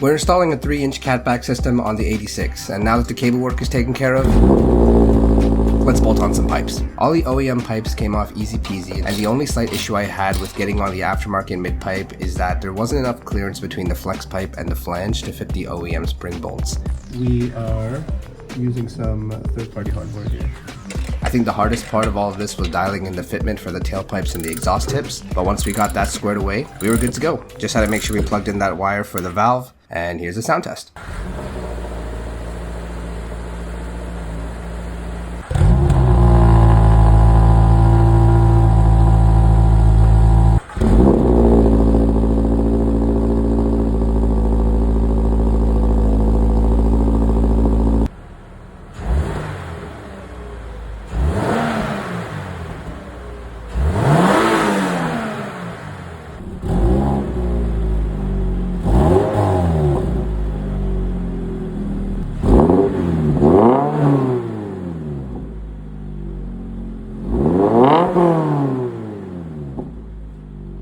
We're installing a 3-inch catback system on the 86, and now that the cable work is taken care of, let's bolt on some pipes. All the OEM pipes came off easy peasy, and the only slight issue I had with getting on the aftermarket mid pipe is that there wasn't enough clearance between the flex pipe and the flange to fit the OEM spring bolts. We are using some third-party hardware here. I think the hardest part of all of this was dialing in the fitment for the tailpipes and the exhaust tips, but once we got that squared away, we were good to go. Just had to make sure we plugged in that wire for the valve, and here's the sound test.